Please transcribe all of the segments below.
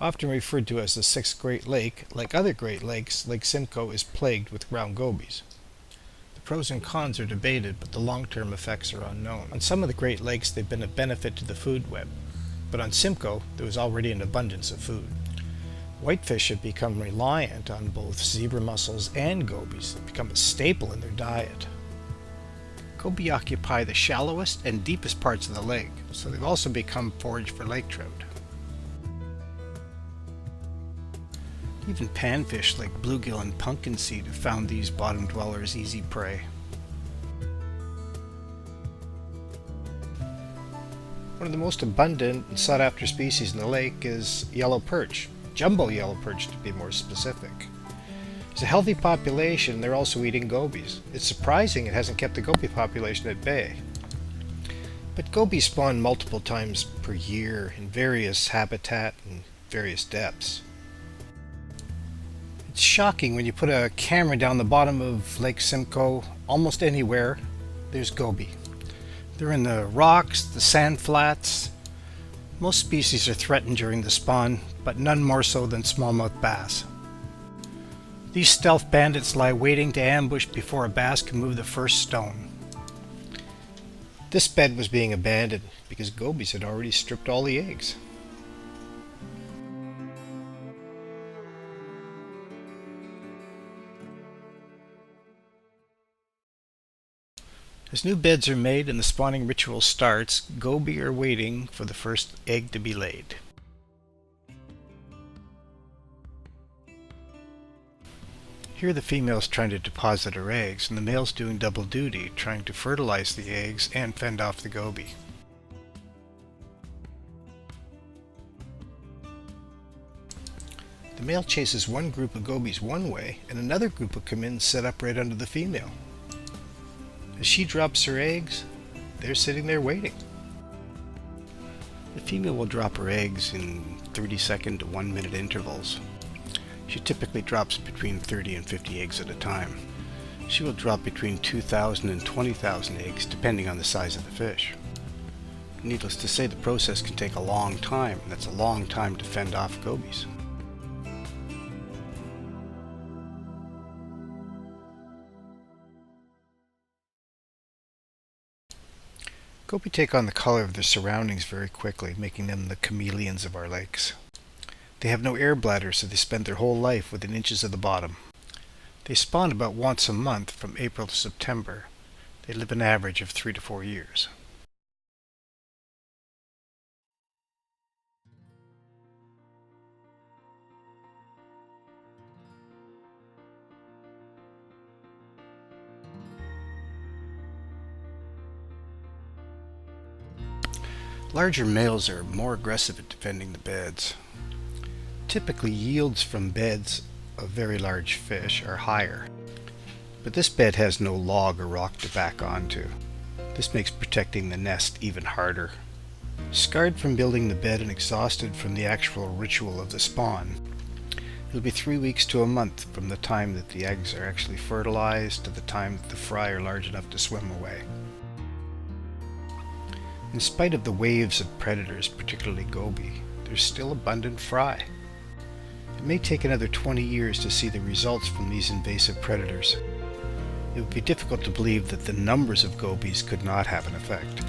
Often referred to as the Sixth Great Lake, like other Great Lakes, Lake Simcoe is plagued with round gobies. The pros and cons are debated, but the long-term effects are unknown. On some of the Great Lakes, they've been a benefit to the food web, but on Simcoe, there was already an abundance of food. Whitefish have become reliant on both zebra mussels and gobies. They've become a staple in their diet. Goby occupy the shallowest and deepest parts of the lake, so they've also become forage for lake trout. Even panfish like bluegill and pumpkinseed have found these bottom dwellers easy prey. One of the most abundant and sought after species in the lake is yellow perch, jumbo yellow perch to be more specific. There's a healthy population, they're also eating gobies. It's surprising it hasn't kept the goby population at bay. But gobies spawn multiple times per year in various habitat and various depths. It's shocking when you put a camera down the bottom of Lake Simcoe, almost anywhere, there's goby. They're in the rocks, the sand flats. Most species are threatened during the spawn, but none more so than smallmouth bass. These stealth bandits lie waiting to ambush before a bass can move the first stone. This bed was being abandoned because gobies had already stripped all the eggs. As new beds are made and the spawning ritual starts, goby are waiting for the first egg to be laid. Here the female's trying to deposit her eggs, and the male's doing double duty, trying to fertilize the eggs and fend off the goby. The male chases one group of gobies one way, and another group will come in and set up right under the female. As she drops her eggs, they're sitting there waiting. The female will drop her eggs in 30-second to 1-minute intervals. She typically drops between 30 and 50 eggs at a time. She will drop between 2,000 and 20,000 eggs depending on the size of the fish. Needless to say, the process can take a long time, and that's a long time to fend off gobies. Goby take on the color of their surroundings very quickly, making them the chameleons of our lakes. They have no air bladder, so they spend their whole life within inches of the bottom. They spawn about once a month from April to September. They live an average of 3 to 4 years. Larger males are more aggressive at defending the beds. Typically, yields from beds of very large fish are higher, but this bed has no log or rock to back onto. This makes protecting the nest even harder. Scarred from building the bed and exhausted from the actual ritual of the spawn, it'll be 3 weeks to a month from the time that the eggs are actually fertilized to the time that the fry are large enough to swim away. In spite of the waves of predators, particularly goby, there's still abundant fry. It may take another 20 years to see the results from these invasive predators. It would be difficult to believe that the numbers of gobies could not have an effect.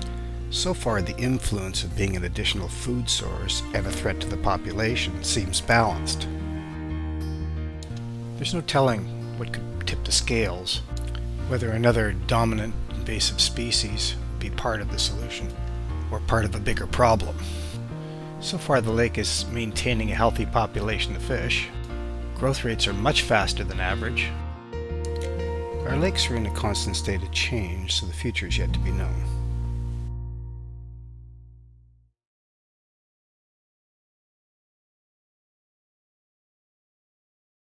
So far, the influence of being an additional food source and a threat to the population seems balanced. There's no telling what could tip the scales, whether another dominant invasive species would be part of the solution or part of a bigger problem. So far, the lake is maintaining a healthy population of fish. Growth rates are much faster than average. Our lakes are in a constant state of change, so the future is yet to be known.